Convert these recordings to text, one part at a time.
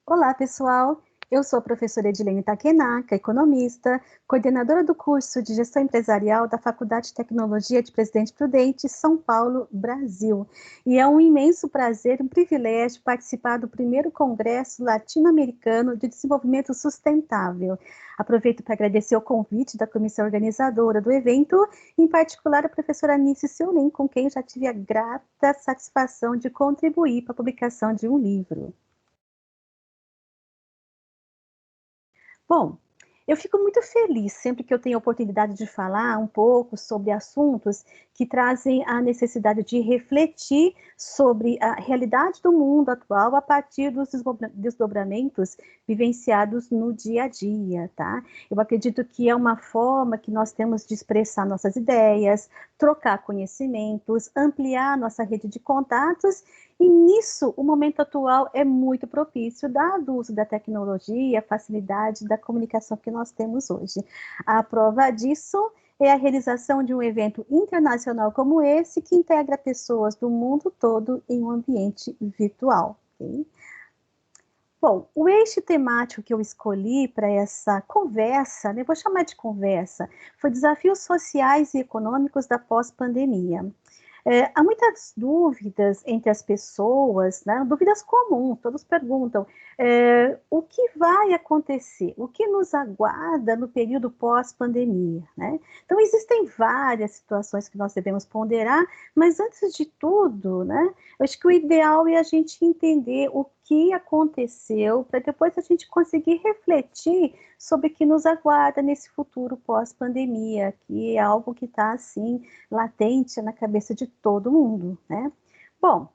Olá, pessoal. Eu sou a professora Edilene Takenaka, economista, coordenadora do curso de Gestão Empresarial da Faculdade de Tecnologia de Presidente Prudente, São Paulo, Brasil. E é um imenso prazer, um privilégio participar do primeiro Congresso Latino-Americano de Desenvolvimento Sustentável. Aproveito para agradecer o convite da comissão organizadora do evento, em particular a professora Anice Seulin, com quem já tive a grata satisfação de contribuir para a publicação de um livro. Bom, eu fico muito feliz sempre que eu tenho a oportunidade de falar um pouco sobre assuntos que trazem a necessidade de refletir sobre a realidade do mundo atual a partir dos desdobramentos vivenciados no dia a dia, tá? Eu acredito que é uma forma que nós temos de expressar nossas ideias, trocar conhecimentos, ampliar nossa rede de contatos. E nisso, o momento atual é muito propício, dado o uso da tecnologia, a facilidade da comunicação que nós temos hoje. A prova disso é a realização de um evento internacional como esse, que integra pessoas do mundo todo em um ambiente virtual. Okay? Bom, o eixo temático que eu escolhi para essa conversa, né, vou chamar de conversa, foi desafios sociais e econômicos da pós-pandemia. Há muitas dúvidas entre as pessoas, né? Dúvidas comuns, todos perguntam o que vai acontecer, o que nos aguarda no período pós-pandemia, né? Então, existem várias situações que nós devemos ponderar, mas antes de tudo, né, eu acho que o ideal é a gente entender o que aconteceu, para depois a gente conseguir refletir sobre o que nos aguarda nesse futuro pós-pandemia, que é algo que está, assim, latente na cabeça de todo mundo, né? Bom,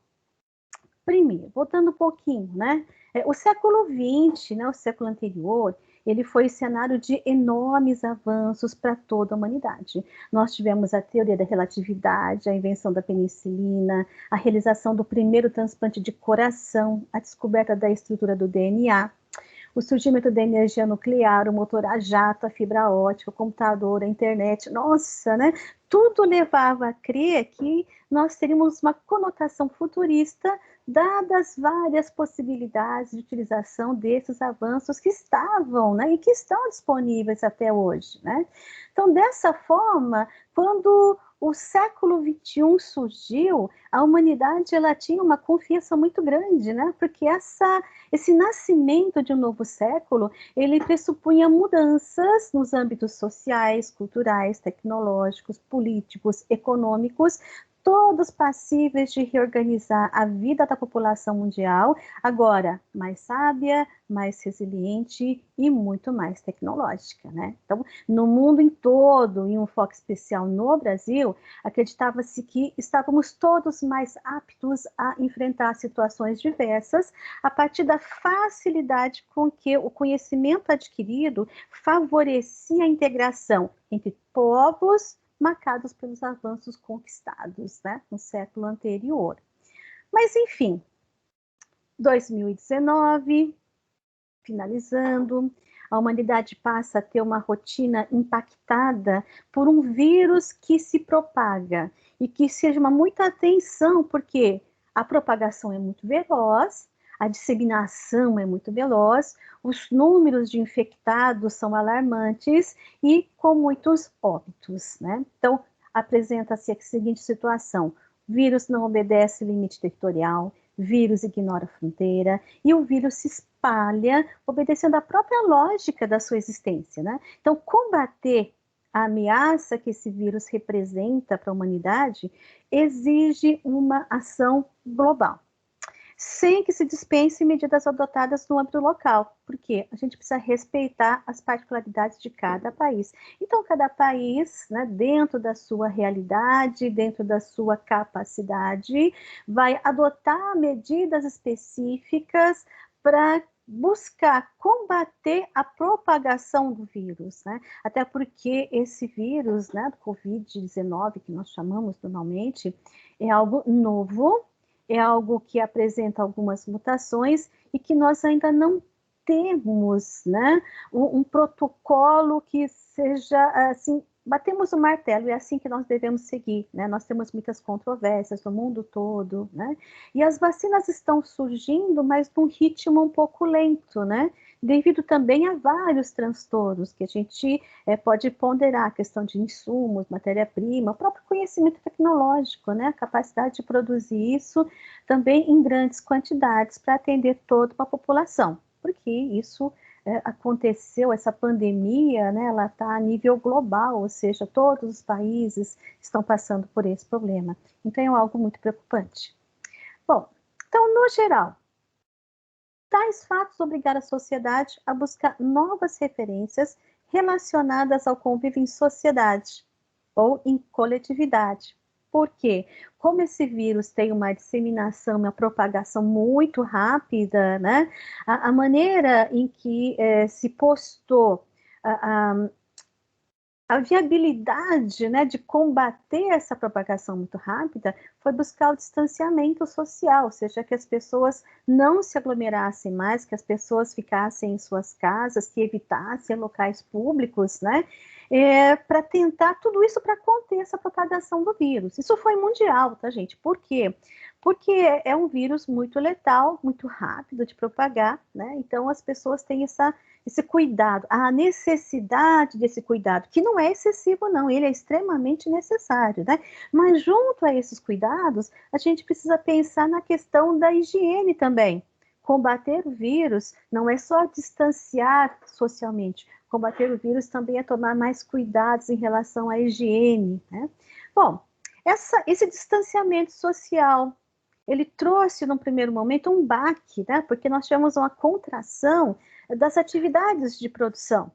primeiro, voltando um pouquinho, né? O século XX, né, o século anterior, ele foi cenário de enormes avanços para toda a humanidade. Nós tivemos a teoria da relatividade, a invenção da penicilina, a realização do primeiro transplante de coração, a descoberta da estrutura do DNA, o surgimento da energia nuclear, o motor a jato, a fibra ótica, o computador, a internet, nossa, né? Tudo levava a crer que nós teríamos uma conotação futurista, dadas várias possibilidades de utilização desses avanços que estavam, né, e que estão disponíveis até hoje, né? Então, dessa forma, quando o século XXI surgiu, a humanidade ela tinha uma confiança muito grande, né? Porque esse nascimento de um novo século, ele pressupunha mudanças nos âmbitos sociais, culturais, tecnológicos, políticos, econômicos, todos passíveis de reorganizar a vida da população mundial, agora mais sábia, mais resiliente e muito mais tecnológica, né? Então, no mundo em todo, em um foco especial no Brasil, acreditava-se que estávamos todos mais aptos a enfrentar situações diversas a partir da facilidade com que o conhecimento adquirido favorecia a integração entre povos marcados pelos avanços conquistados, né, no século anterior. Mas, enfim, 2019, finalizando, a humanidade passa a ter uma rotina impactada por um vírus que se propaga e que se chama muita atenção, porque a propagação é muito veloz, a disseminação é muito veloz, os números de infectados são alarmantes e com muitos óbitos, né? Então, apresenta-se a seguinte situação: vírus não obedece limite territorial, vírus ignora a fronteira e o vírus se espalha obedecendo à própria lógica da sua existência, né? Então, combater a ameaça que esse vírus representa para a humanidade exige uma ação global, sem que se dispense medidas adotadas no âmbito local, porque a gente precisa respeitar as particularidades de cada país. Então, cada país, né, dentro da sua realidade, dentro da sua capacidade, vai adotar medidas específicas para buscar combater a propagação do vírus, né? Até porque esse vírus, né, do Covid-19, que nós chamamos normalmente, é algo novo, é algo que apresenta algumas mutações e que nós ainda não temos, né, um protocolo que seja, assim, batemos o martelo, e é assim que nós devemos seguir, né? Nós temos muitas controvérsias no mundo todo, né? E as vacinas estão surgindo, mas num ritmo um pouco lento, né? Devido também a vários transtornos que a gente pode ponderar, a questão de insumos, matéria-prima, o próprio conhecimento tecnológico, né? A capacidade de produzir isso também em grandes quantidades para atender toda uma população, porque isso aconteceu, essa pandemia, né, ela está a nível global, ou seja, todos os países estão passando por esse problema. Então, é algo muito preocupante. Bom, então, no geral, tais fatos obrigaram a sociedade a buscar novas referências relacionadas ao convívio em sociedade ou em coletividade. Por quê? Como esse vírus tem uma disseminação, uma propagação muito rápida, né? A maneira em que se postou a viabilidade, né, de combater essa propagação muito rápida foi buscar o distanciamento social, ou seja, que as pessoas não se aglomerassem mais, que as pessoas ficassem em suas casas, que evitassem locais públicos, né, para tentar tudo isso para conter essa propagação do vírus. Isso foi mundial, tá, gente? Por quê? Porque é um vírus muito letal, muito rápido de propagar, né? Então as pessoas têm esse cuidado, a necessidade desse cuidado, que não é excessivo, não, ele é extremamente necessário, né? Mas junto a esses cuidados, a gente precisa pensar na questão da higiene também. Combater o vírus não é só distanciar socialmente, combater o vírus também é tomar mais cuidados em relação à higiene, né? Bom, esse distanciamento social, ele trouxe, num primeiro momento, um baque, né? Porque nós tivemos uma contração das atividades de produção.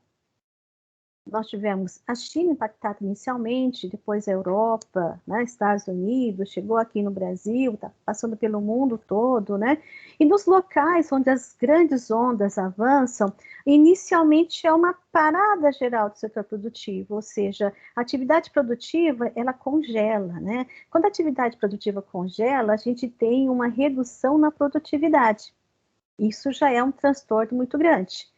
Nós tivemos a China impactada inicialmente, depois a Europa, né, Estados Unidos, chegou aqui no Brasil, está passando pelo mundo todo, né? E nos locais onde as grandes ondas avançam, inicialmente é uma parada geral do setor produtivo, ou seja, a atividade produtiva, ela congela, né? Quando a atividade produtiva congela, a gente tem uma redução na produtividade. Isso já é um transtorno muito grande.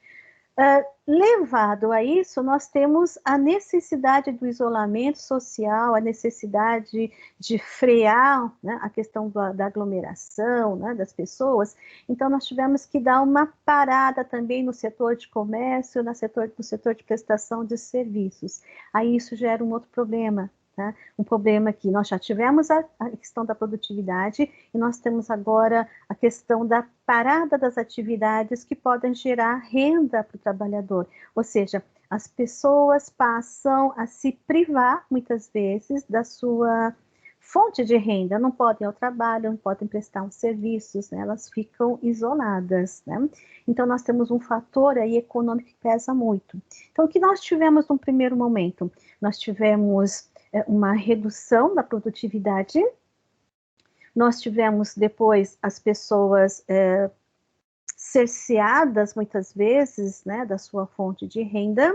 Levado a isso, nós temos a necessidade do isolamento social, a necessidade de frear, né, a questão da aglomeração, né, das pessoas. Então, nós tivemos que dar uma parada também no setor de comércio, no setor de prestação de serviços. Aí isso gera um outro problema. Tá? Um problema que nós já tivemos a questão da produtividade e nós temos agora a questão da parada das atividades que podem gerar renda para o trabalhador. Ou seja, as pessoas passam a se privar, muitas vezes, da sua fonte de renda, não podem ir ao trabalho, não podem prestar uns serviços, né? Elas ficam isoladas, né? Então, nós temos um fator aí econômico que pesa muito. Então, o que nós tivemos no primeiro momento? Nós tivemos uma redução da produtividade, nós tivemos depois as pessoas cerceadas muitas vezes, né, da sua fonte de renda,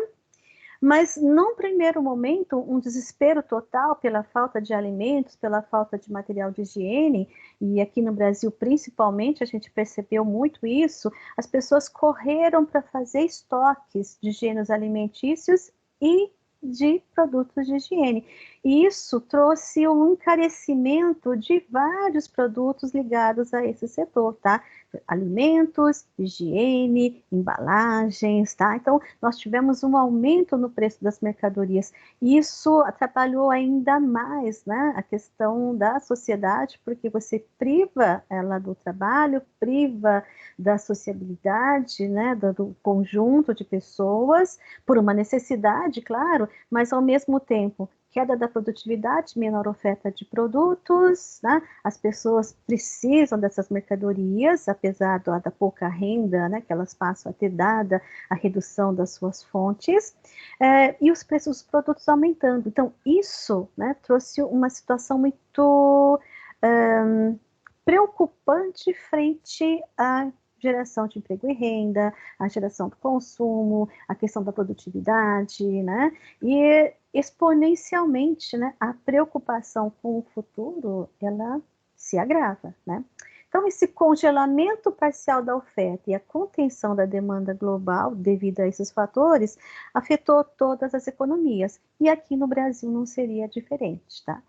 mas num primeiro momento um desespero total pela falta de alimentos, pela falta de material de higiene, e aqui no Brasil principalmente a gente percebeu muito isso, as pessoas correram para fazer estoques de gêneros alimentícios e de produtos de higiene. E isso trouxe um encarecimento de vários produtos ligados a esse setor, tá? Alimentos, higiene, embalagens, tá? Então, nós tivemos um aumento no preço das mercadorias. E isso atrapalhou ainda mais, né, a questão da sociedade, porque você priva ela do trabalho, priva da sociabilidade, né, do conjunto de pessoas, por uma necessidade, claro, mas ao mesmo tempo queda da produtividade, menor oferta de produtos, né? As pessoas precisam dessas mercadorias, apesar da pouca renda, né, que elas passam a ter dada a redução das suas fontes, e os preços dos produtos aumentando. Então, isso, né, trouxe uma situação muito preocupante frente à geração de emprego e renda, a geração do consumo, a questão da produtividade, né? E exponencialmente, né, a preocupação com o futuro, ela se agrava, né? Então, esse congelamento parcial da oferta e a contenção da demanda global, devido a esses fatores, afetou todas as economias. E aqui no Brasil não seria diferente, tá?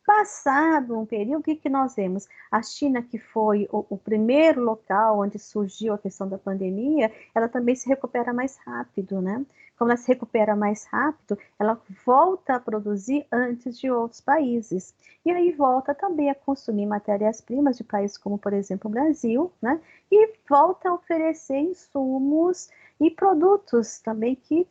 Passado um período, o que nós vemos? A China, que foi o primeiro local onde surgiu a questão da pandemia, ela também se recupera mais rápido, né? Como ela se recupera mais rápido, ela volta a produzir antes de outros países. E aí volta também a consumir matérias-primas de países como, por exemplo, o Brasil, né? E volta a oferecer insumos e produtos também que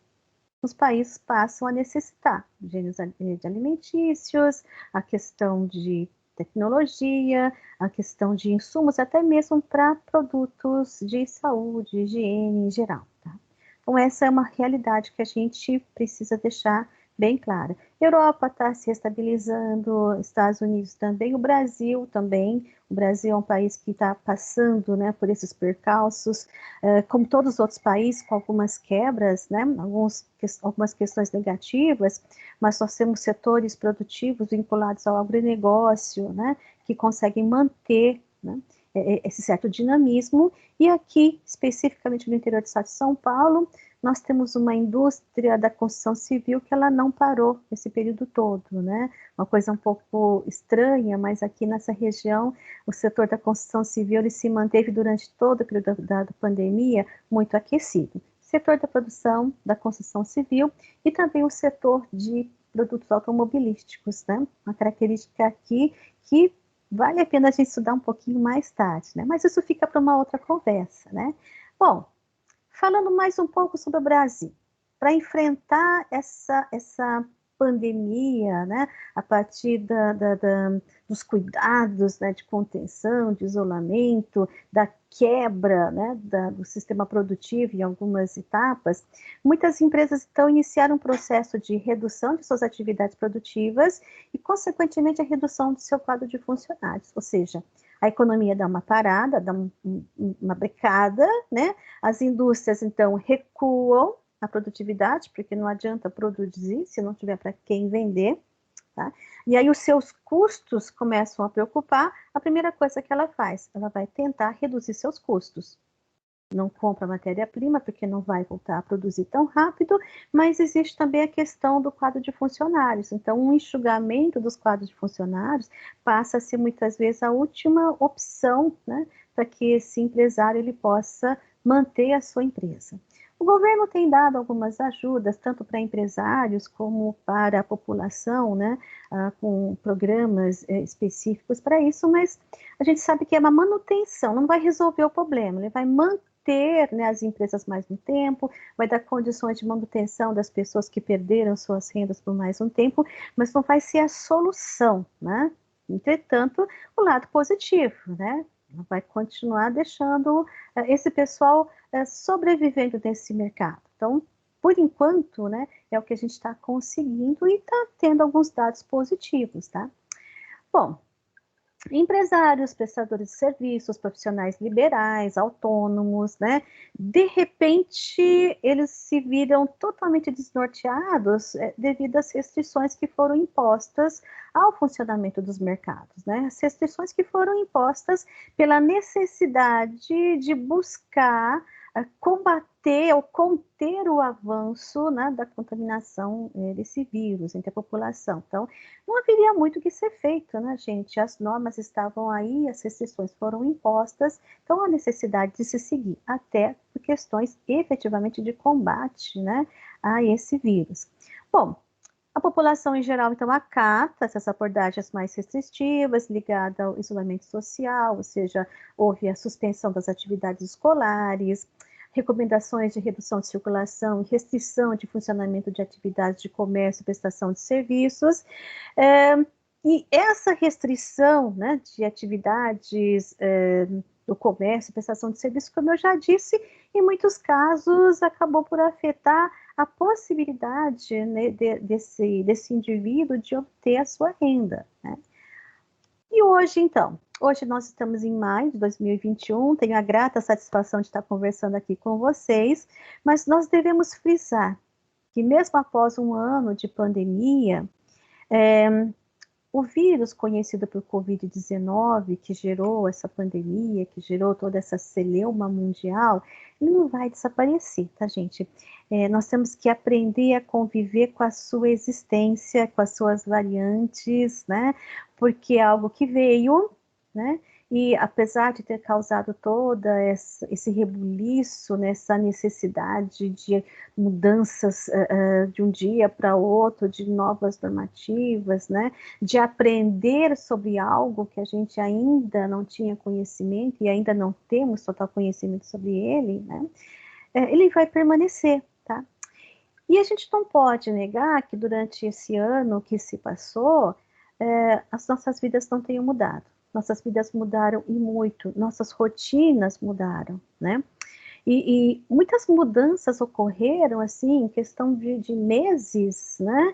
os países passam a necessitar, gêneros alimentícios, a questão de tecnologia, a questão de insumos, até mesmo para produtos de saúde, higiene em geral. Tá? Então, essa é uma realidade que a gente precisa deixar bem clara. Europa está se estabilizando, Estados Unidos também, o Brasil também. O Brasil é um país que está passando, né, por esses percalços, como todos os outros países, com algumas quebras, né, algumas questões negativas, mas nós temos setores produtivos vinculados ao agronegócio, né, que conseguem manter, né, esse certo dinamismo. E aqui, especificamente no interior do estado de São Paulo, nós temos uma indústria da construção civil que ela não parou esse período todo, né? Uma coisa um pouco estranha, mas aqui nessa região, o setor da construção civil ele se manteve durante todo o período da pandemia muito aquecido. Setor da produção, da construção civil e também o setor de produtos automobilísticos, né? Uma característica aqui que vale a pena a gente estudar um pouquinho mais tarde, né? Mas isso fica para uma outra conversa, né? Bom, falando mais um pouco sobre o Brasil, para enfrentar essa pandemia, né, a partir dos cuidados, né, de contenção, de isolamento, da quebra, né, do sistema produtivo em algumas etapas, muitas empresas então iniciaram um processo de redução de suas atividades produtivas e, consequentemente, a redução do seu quadro de funcionários, ou seja, a economia dá uma parada, dá uma brecada, né? As indústrias, então, recuam a produtividade, porque não adianta produzir se não tiver para quem vender, tá? E aí os seus custos começam a preocupar. A primeira coisa que ela faz, ela vai tentar reduzir seus custos. Não compra matéria-prima, porque não vai voltar a produzir tão rápido, mas existe também a questão do quadro de funcionários. Então, um enxugamento dos quadros de funcionários passa a ser, muitas vezes, a última opção, né, para que esse empresário ele possa manter a sua empresa. O governo tem dado algumas ajudas, tanto para empresários como para a população, né, com programas específicos para isso, mas a gente sabe que é uma manutenção, não vai resolver o problema, ele vai manter, né, as empresas mais um tempo, vai dar condições de manutenção das pessoas que perderam suas rendas por mais um tempo, mas não vai ser a solução, né? Entretanto, o lado positivo, né? Vai continuar deixando esse pessoal sobrevivendo nesse mercado. Então, por enquanto, né, é o que a gente está conseguindo e está tendo alguns dados positivos, tá? Bom, empresários, prestadores de serviços, profissionais liberais, autônomos, né? De repente, eles se viram totalmente desnorteados devido às restrições que foram impostas ao funcionamento dos mercados, né? As restrições que foram impostas pela necessidade de buscar combater ou conter o avanço, né, da contaminação desse vírus entre a população. Então, não haveria muito o que ser feito, né, gente? As normas estavam aí, as restrições foram impostas, então a necessidade de se seguir, até por questões efetivamente de combate, né, a esse vírus. Bom, a população em geral, então, acata essas abordagens mais restritivas, ligadas ao isolamento social, ou seja, houve a suspensão das atividades escolares, recomendações de redução de circulação e restrição de funcionamento de atividades de comércio e prestação de serviços. E essa restrição, né, de atividades do comércio e prestação de serviços, como eu já disse, em muitos casos acabou por afetar a possibilidade, né, desse indivíduo de obter a sua renda, né? E hoje, então, hoje nós estamos em maio de 2021, tenho a grata satisfação de estar conversando aqui com vocês, mas nós devemos frisar que mesmo após um ano de pandemia, o vírus conhecido por Covid-19, que gerou essa pandemia, que gerou toda essa celeuma mundial, ele não vai desaparecer, tá, gente? Nós temos que aprender a conviver com a sua existência, com as suas variantes, né? Porque é algo que veio, né? E apesar de ter causado toda esse rebuliço, nessa necessidade de mudanças de um dia para outro, de novas normativas, né? De aprender sobre algo que a gente ainda não tinha conhecimento e ainda não temos total conhecimento sobre ele, né? Ele vai permanecer, tá? E a gente não pode negar que durante esse ano que se passou, as nossas vidas não tenham mudado. Nossas vidas mudaram e muito, nossas rotinas mudaram, né? E muitas mudanças ocorreram, assim, em questão de meses, né?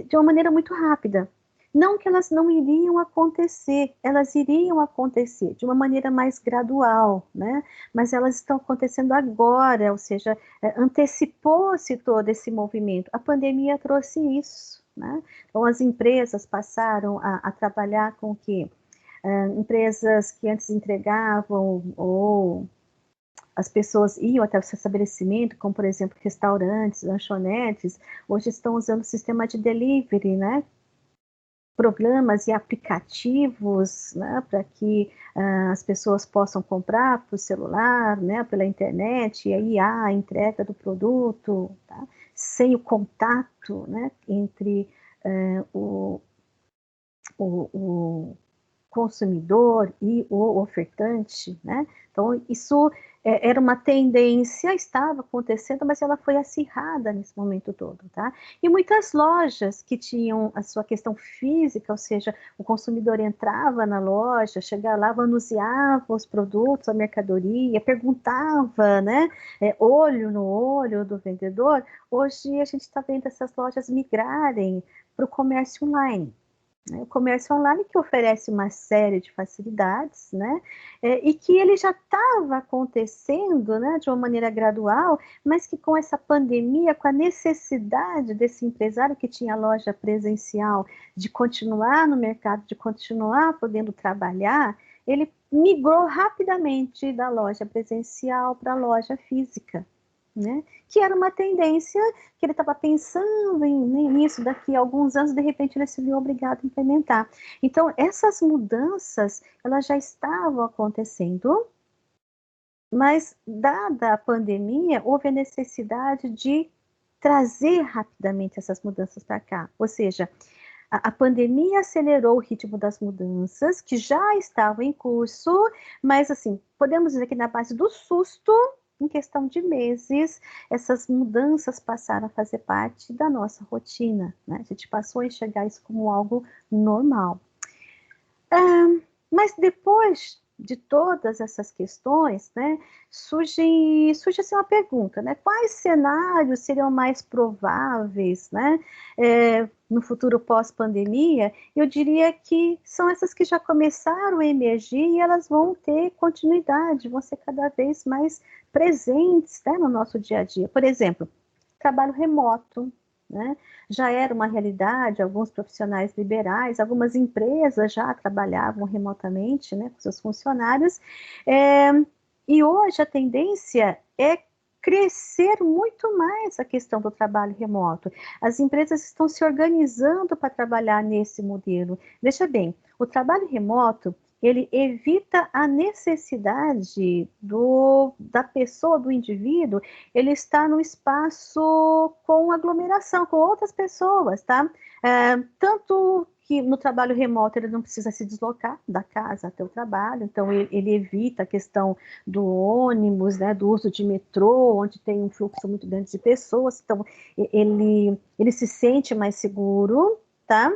De uma maneira muito rápida. Não que elas não iriam acontecer, elas iriam acontecer de uma maneira mais gradual, né? Mas elas estão acontecendo agora, ou seja, antecipou-se todo esse movimento. A pandemia trouxe isso, né? Então, as empresas passaram a trabalhar com o quê? Empresas que antes entregavam ou as pessoas iam até o seu estabelecimento, como por exemplo restaurantes, lanchonetes, hoje estão usando o sistema de delivery, né? Programas e aplicativos, né, para que as pessoas possam comprar por celular, né, pela internet, e aí há a entrega do produto, tá? Sem o contato, né, entre o consumidor e o ofertante, né? Então, isso era uma tendência, estava acontecendo, mas ela foi acirrada nesse momento todo, tá? E muitas lojas que tinham a sua questão física, ou seja, o consumidor entrava na loja, chegava lá, anunciava os produtos, a mercadoria, perguntava, né? Olho no olho do vendedor. Hoje a gente está vendo essas lojas migrarem para o comércio online. O comércio online que oferece uma série de facilidades, né? E que ele já estava acontecendo, né, de uma maneira gradual, mas que com essa pandemia, com a necessidade desse empresário que tinha loja presencial de continuar no mercado, de continuar podendo trabalhar, ele migrou rapidamente da loja presencial para a loja física, né? Que era uma tendência que ele estava pensando nisso daqui a alguns anos, de repente ele se viu obrigado a implementar. Então, essas mudanças, elas já estavam acontecendo, mas, dada a pandemia, houve a necessidade de trazer rapidamente essas mudanças para cá. Ou seja, a pandemia acelerou o ritmo das mudanças, que já estavam em curso, mas, assim, podemos dizer que na base do susto, em questão de meses, essas mudanças passaram a fazer parte da nossa rotina, né? A gente passou a enxergar isso como algo normal. Mas depois de todas essas questões, né, surge assim uma pergunta, né? Quais cenários seriam mais prováveis, né, no futuro pós-pandemia? Eu diria que são essas que já começaram a emergir e elas vão ter continuidade, vão ser cada vez mais presentes, né, no nosso dia a dia. Por exemplo, trabalho remoto, né? Já era uma realidade, alguns profissionais liberais, algumas empresas já trabalhavam remotamente, né, com seus funcionários, e hoje a tendência é crescer muito mais a questão do trabalho remoto. As empresas estão se organizando para trabalhar nesse modelo. Veja bem, o trabalho remoto, ele evita a necessidade da pessoa, do indivíduo, ele está no espaço com aglomeração, com outras pessoas, tá? Tanto que no trabalho remoto ele não precisa se deslocar da casa até o trabalho, então ele evita a questão do ônibus, né, do uso de metrô, onde tem um fluxo muito grande de pessoas, então ele se sente mais seguro, tá?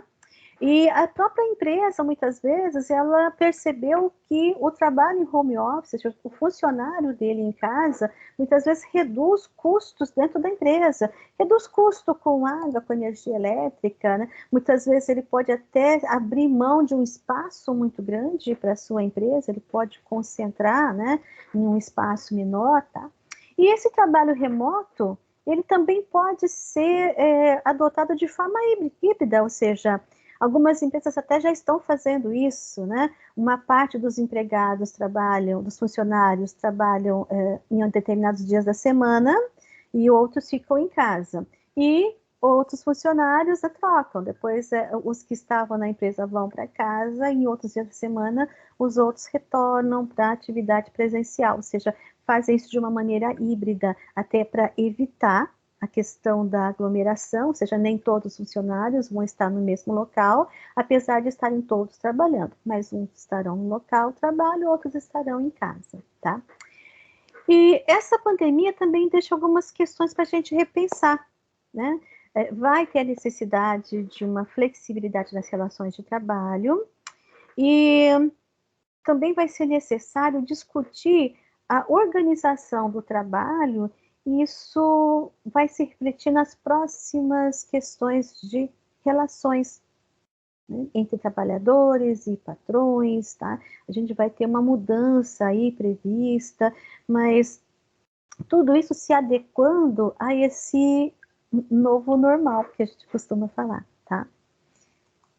E a própria empresa, muitas vezes, ela percebeu que o trabalho em home office, o funcionário dele em casa, muitas vezes reduz custos dentro da empresa, reduz custo com água, com energia elétrica, né? Muitas vezes ele pode até abrir mão de um espaço muito grande para a sua empresa, ele pode concentrar, né, em um espaço menor, tá? E esse trabalho remoto, ele também pode ser adotado de forma híbrida, ou seja, Algumas empresas até já estão fazendo isso, né? Uma parte dos empregados trabalham, dos funcionários trabalham em determinados dias da semana e outros ficam em casa. E outros funcionários trocam. Depois, os que estavam na empresa vão para casa e em outros dias da semana os outros retornam para a atividade presencial, ou seja, fazem isso de uma maneira híbrida, até para evitar a questão da aglomeração, ou seja, nem todos os funcionários vão estar no mesmo local, apesar de estarem todos trabalhando, mas uns estarão no local de trabalho, outros estarão em casa, tá? E essa pandemia também deixa algumas questões para a gente repensar, né? Vai ter a necessidade de uma flexibilidade nas relações de trabalho e também vai ser necessário discutir a organização do trabalho, e isso vai se refletir nas próximas questões de relações, né, entre trabalhadores e patrões, tá? A gente vai ter uma mudança aí prevista, mas tudo isso se adequando a esse novo normal que a gente costuma falar, tá?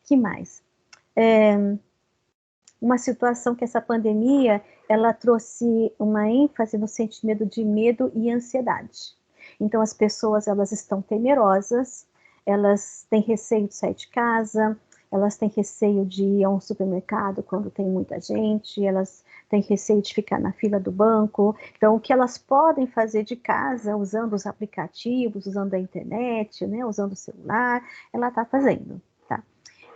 Que mais? Uma situação que essa pandemia, ela trouxe uma ênfase no sentimento de medo e ansiedade. Então, as pessoas, elas estão temerosas, elas têm receio de sair de casa, elas têm receio de ir a um supermercado quando tem muita gente, elas têm receio de ficar na fila do banco. Então, o que elas podem fazer de casa, usando os aplicativos, usando a internet, né, usando o celular, ela está fazendo, tá?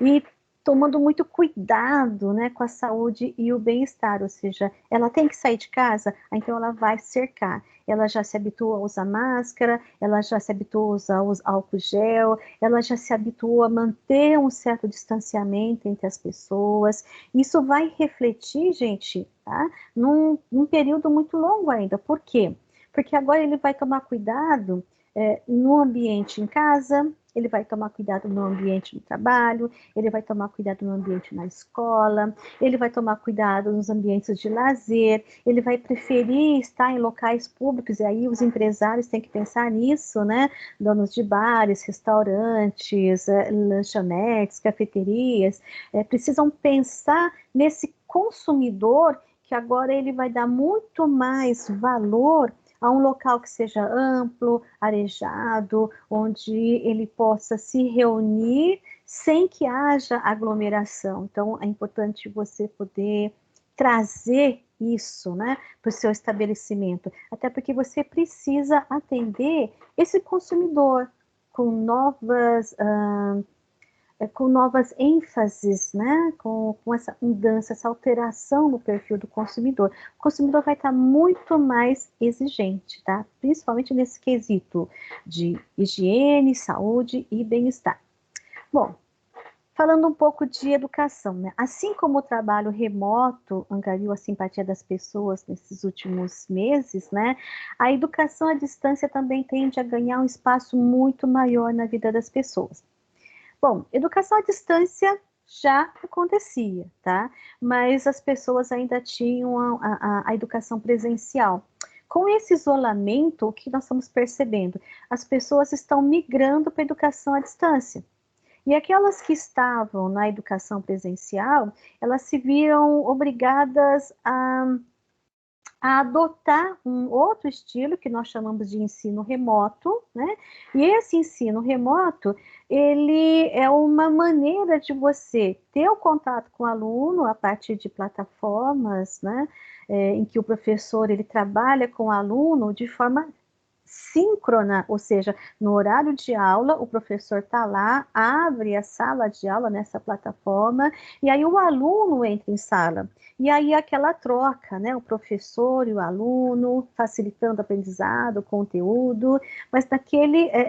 E tomando muito cuidado, né, com a saúde e o bem-estar, ou seja, ela tem que sair de casa, então ela vai cercar. Ela já se habituou a usar máscara, ela já se habituou a usar álcool gel, ela já se habituou a manter um certo distanciamento entre as pessoas. Isso vai refletir, gente, tá, num período muito longo ainda. Por quê? Porque agora ele vai tomar cuidado no ambiente em casa, ele vai tomar cuidado no ambiente no trabalho, ele vai tomar cuidado no ambiente na escola, ele vai tomar cuidado nos ambientes de lazer, ele vai preferir estar em locais públicos, e aí os empresários têm que pensar nisso, né? Donos de bares, restaurantes, lanchonetes, cafeterias, precisam pensar nesse consumidor que agora ele vai dar muito mais valor a um local que seja amplo, arejado, onde ele possa se reunir sem que haja aglomeração. Então, é importante você poder trazer isso, né, para o seu estabelecimento, até porque você precisa atender esse consumidor com novas ênfases, né, com essa mudança, essa alteração no perfil do consumidor. O consumidor vai estar muito mais exigente, tá? Principalmente nesse quesito de higiene, saúde e bem-estar. Bom, falando um pouco de educação, né? Assim como o trabalho remoto angariou a simpatia das pessoas nesses últimos meses, né? A educação à distância também tende a ganhar um espaço muito maior na vida das pessoas. Bom, educação à distância já acontecia, tá? Mas as pessoas ainda tinham a educação presencial. Com esse isolamento, o que nós estamos percebendo? As pessoas estão migrando para a educação à distância. E aquelas que estavam na educação presencial, elas se viram obrigadas a adotar um outro estilo que nós chamamos de ensino remoto, né? E esse ensino remoto, ele é uma maneira de você ter o contato com o aluno a partir de plataformas, né? Em que o professor ele trabalha com o aluno de forma síncrona, ou seja, no horário de aula, o professor está lá, abre a sala de aula nessa plataforma, e aí o aluno entra em sala. E aí aquela troca, né? O professor e o aluno, facilitando o aprendizado, o conteúdo, mas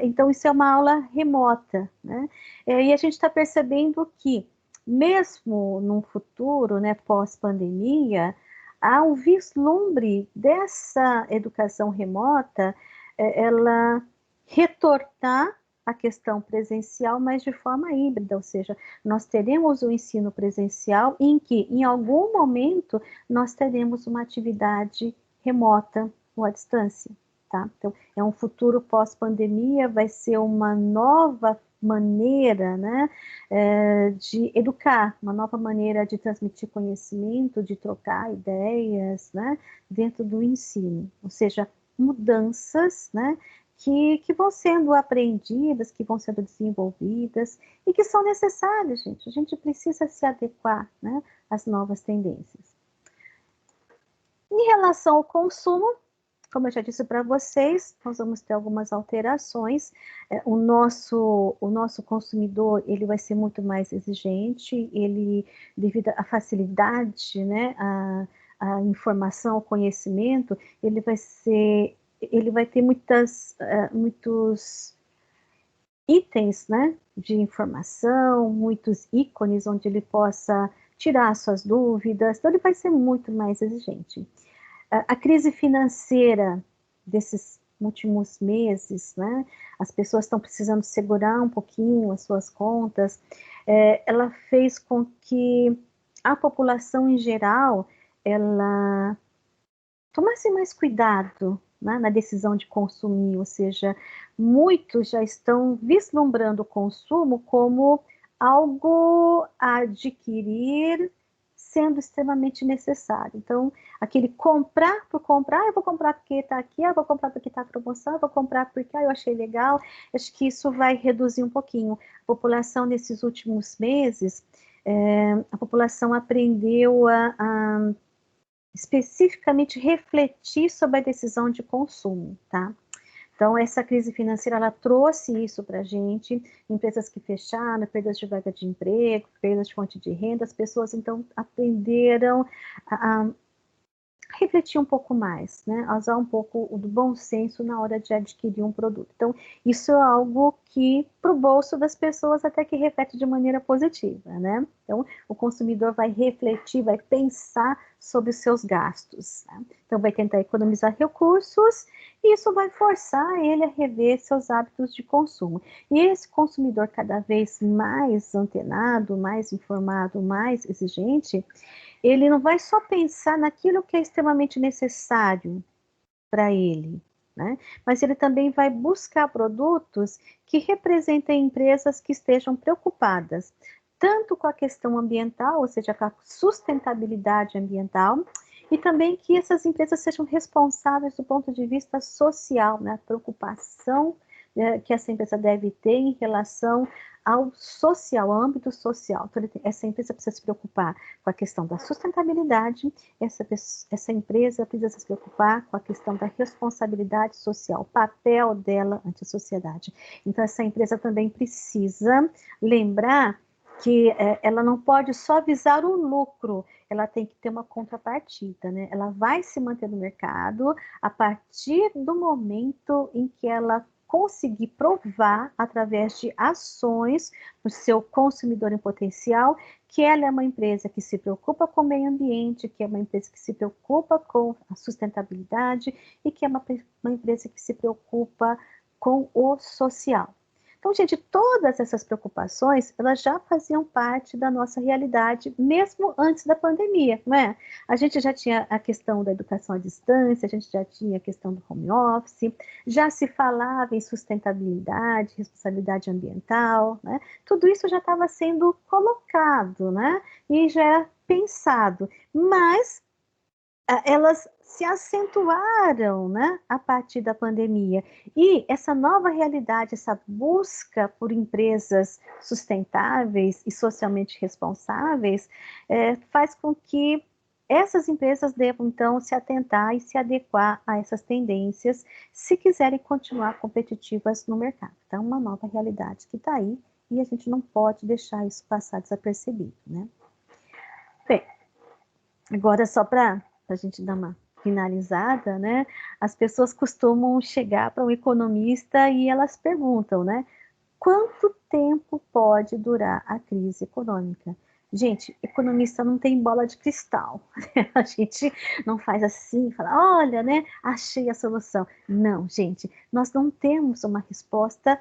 então isso é uma aula remota, né? E a gente está percebendo que, mesmo num futuro, né, pós-pandemia, há um vislumbre dessa educação remota, ela retornar a questão presencial, mas de forma híbrida, ou seja, nós teremos o ensino presencial em que, em algum momento, nós teremos uma atividade remota ou à distância, tá? Então, é um futuro pós-pandemia, vai ser uma nova maneira, né, de educar, uma nova maneira de transmitir conhecimento, de trocar ideias, né, dentro do ensino. Ou seja, mudanças, né, que vão sendo aprendidas, que vão sendo desenvolvidas e que são necessárias, gente. A gente precisa se adequar, né, às novas tendências. Em relação ao consumo, como eu já disse para vocês, nós vamos ter algumas alterações. O nosso consumidor, ele vai ser muito mais exigente, ele, devido à facilidade, né, a informação, o conhecimento, ele vai ter muitos itens, né, de informação, muitos ícones onde ele possa tirar suas dúvidas, então ele vai ser muito mais exigente. A crise financeira desses últimos meses, né, as pessoas estão precisando segurar um pouquinho as suas contas, ela fez com que a população em geral, ela tomasse mais cuidado, né, na decisão de consumir, ou seja, muitos já estão vislumbrando o consumo como algo a adquirir sendo extremamente necessário. Então, aquele comprar por comprar, eu vou comprar porque está aqui, eu vou comprar porque está a promoção, eu vou comprar porque eu achei legal, acho que isso vai reduzir um pouquinho. A população nesses últimos meses, a população aprendeu a especificamente refletir sobre a decisão de consumo, tá? Então, essa crise financeira, ela trouxe isso para a gente, empresas que fecharam, perdas de vaga de emprego, perdas de fonte de renda, as pessoas, então, aprenderam a refletir um pouco mais, né? A usar um pouco do bom senso na hora de adquirir um produto. Então, isso é algo que, para o bolso das pessoas, até que reflete de maneira positiva, né? Então, o consumidor vai refletir, vai pensar sobre os seus gastos, né? Então, vai tentar economizar recursos e isso vai forçar ele a rever seus hábitos de consumo. E esse consumidor cada vez mais antenado, mais informado, mais exigente, ele não vai só pensar naquilo que é extremamente necessário para ele, né? Mas ele também vai buscar produtos que representem empresas que estejam preocupadas tanto com a questão ambiental, ou seja, com a sustentabilidade ambiental, e também que essas empresas sejam responsáveis do ponto de vista social, né? A preocupação, né, que essa empresa deve ter em relação ao social, ao âmbito social. Então, essa empresa precisa se preocupar com a questão da sustentabilidade, essa empresa precisa se preocupar com a questão da responsabilidade social, o papel dela ante a sociedade. Então, essa empresa também precisa lembrar que ela não pode só visar o lucro, ela tem que ter uma contrapartida, né? Ela vai se manter no mercado a partir do momento em que ela conseguir provar, através de ações, para o seu consumidor em potencial, que ela é uma empresa que se preocupa com o meio ambiente, que é uma empresa que se preocupa com a sustentabilidade e que é uma empresa que se preocupa com o social. Então, gente, todas essas preocupações, elas já faziam parte da nossa realidade, mesmo antes da pandemia, não é? A gente já tinha a questão da educação à distância, a gente já tinha a questão do home office, já se falava em sustentabilidade, responsabilidade ambiental, né? Tudo isso já estava sendo colocado, né? E já era pensado, mas elas se acentuaram, né, a partir da pandemia. E essa nova realidade, essa busca por empresas sustentáveis e socialmente responsáveis, faz com que essas empresas devam, então, se atentar e se adequar a essas tendências, se quiserem continuar competitivas no mercado. Então, uma nova realidade que está aí e a gente não pode deixar isso passar desapercebido, né? Bem, agora só para a gente dar uma finalizada, né? As pessoas costumam chegar para um economista e elas perguntam, né? Quanto tempo pode durar a crise econômica? Gente, economista não tem bola de cristal. A gente não faz assim, fala, olha, né? Achei a solução. Não, gente, nós não temos uma resposta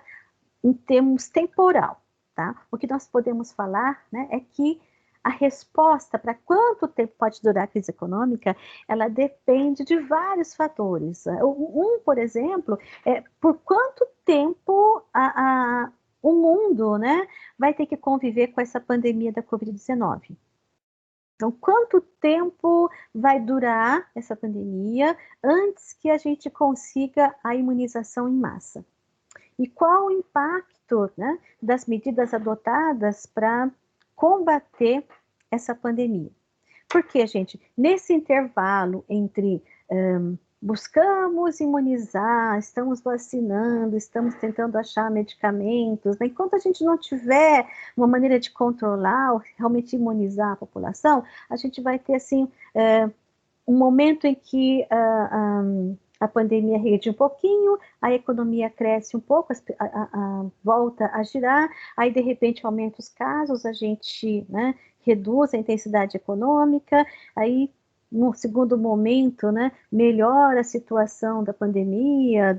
em termos temporal, tá? O que nós podemos falar, né, é que a resposta para quanto tempo pode durar a crise econômica, ela depende de vários fatores. Um, por exemplo, é por quanto tempo o mundo, né, vai ter que conviver com essa pandemia da Covid-19. Então, quanto tempo vai durar essa pandemia antes que a gente consiga a imunização em massa? E qual o impacto, né, das medidas adotadas para combater essa pandemia? Porque, gente, nesse intervalo entre buscamos imunizar, estamos vacinando, estamos tentando achar medicamentos, né? Enquanto a gente não tiver uma maneira de controlar ou realmente imunizar a população, a gente vai ter, assim, um momento em que a pandemia rede um pouquinho, a economia cresce um pouco, volta a girar, aí de repente aumenta os casos, a gente, né, reduz a intensidade econômica, aí no segundo momento, né, melhora a situação da pandemia,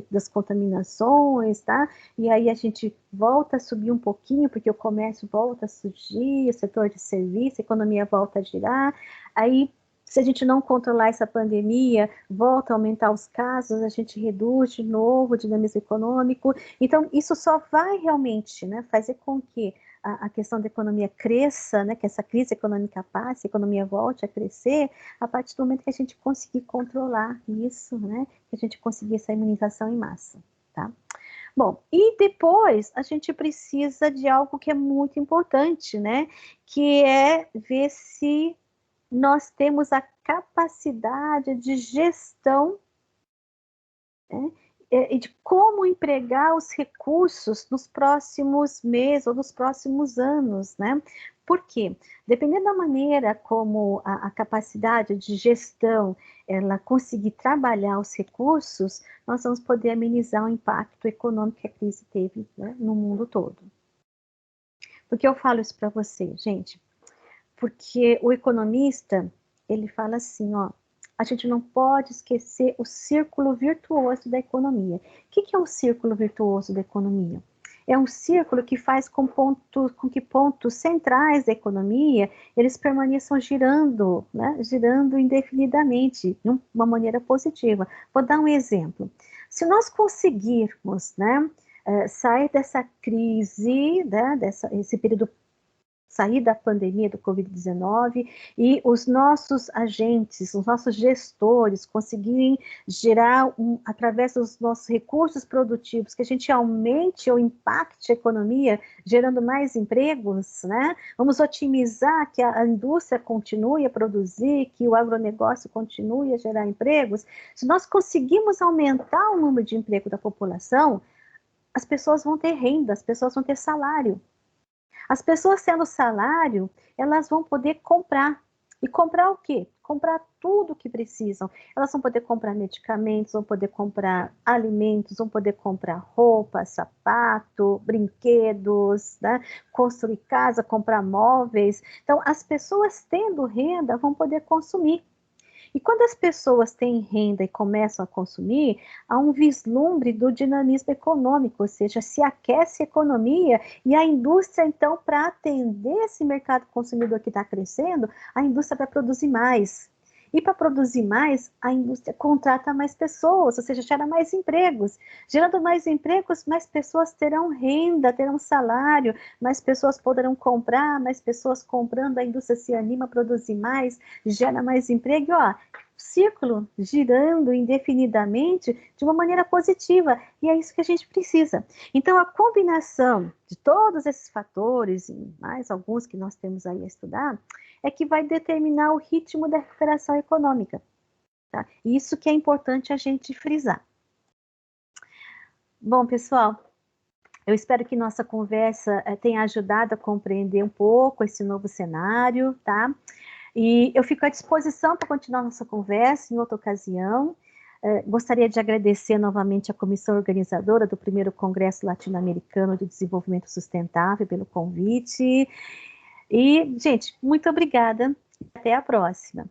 das contaminações, tá? E aí a gente volta a subir um pouquinho, porque o comércio volta a surgir, o setor de serviço, a economia volta a girar, aí se a gente não controlar essa pandemia, volta a aumentar os casos, a gente reduz de novo o dinamismo econômico. Então, isso só vai realmente, né, fazer com que a questão da economia cresça, né, que essa crise econômica passe, a economia volte a crescer, a partir do momento que a gente conseguir controlar isso, né, que a gente conseguir essa imunização em massa, tá? Bom, e depois a gente precisa de algo que é muito importante, né, que é ver se nós temos a capacidade de gestão, né, e de como empregar os recursos nos próximos meses ou nos próximos anos, né? Por quê? Dependendo da maneira como a capacidade de gestão ela conseguir trabalhar os recursos, nós vamos poder amenizar o impacto econômico que a crise teve, né, no mundo todo. Por que eu falo isso para você, gente? Porque o economista, ele fala assim, ó, a gente não pode esquecer o círculo virtuoso da economia. O que é o círculo virtuoso da economia? É um círculo que faz com que pontos centrais da economia, eles permaneçam girando, né, girando indefinidamente, de uma maneira positiva. Vou dar um exemplo. Se nós conseguirmos, né, sair dessa crise, né, esse período, sair da pandemia do Covid-19 e os nossos agentes, os nossos gestores conseguirem gerar, através dos nossos recursos produtivos, que a gente aumente ou impacte a economia, gerando mais empregos, né? Vamos otimizar que a indústria continue a produzir, que o agronegócio continue a gerar empregos. Se nós conseguirmos aumentar o número de emprego da população, as pessoas vão ter renda, as pessoas vão ter salário. As pessoas tendo salário, elas vão poder comprar. E comprar o quê? Comprar tudo o que precisam. Elas vão poder comprar medicamentos, vão poder comprar alimentos, vão poder comprar roupa, sapato, brinquedos, né? Construir casa, comprar móveis. Então, as pessoas tendo renda vão poder consumir. E quando as pessoas têm renda e começam a consumir, há um vislumbre do dinamismo econômico, ou seja, se aquece a economia e a indústria, então, para atender esse mercado consumidor que está crescendo, a indústria vai produzir mais. E para produzir mais, a indústria contrata mais pessoas, ou seja, gera mais empregos. Gerando mais empregos, mais pessoas terão renda, terão salário, mais pessoas poderão comprar, mais pessoas comprando, a indústria se anima a produzir mais, gera mais emprego, e, ó, círculo girando indefinidamente de uma maneira positiva, e é isso que a gente precisa. Então, a combinação de todos esses fatores, e mais alguns que nós temos aí a estudar, é que vai determinar o ritmo da recuperação econômica. Tá? Isso que é importante a gente frisar. Bom, pessoal, eu espero que nossa conversa tenha ajudado a compreender um pouco esse novo cenário, tá? E eu fico à disposição para continuar nossa conversa em outra ocasião. Gostaria de agradecer novamente à comissão organizadora do primeiro Congresso Latino-Americano de Desenvolvimento Sustentável pelo convite. E, gente, muito obrigada. Até a próxima.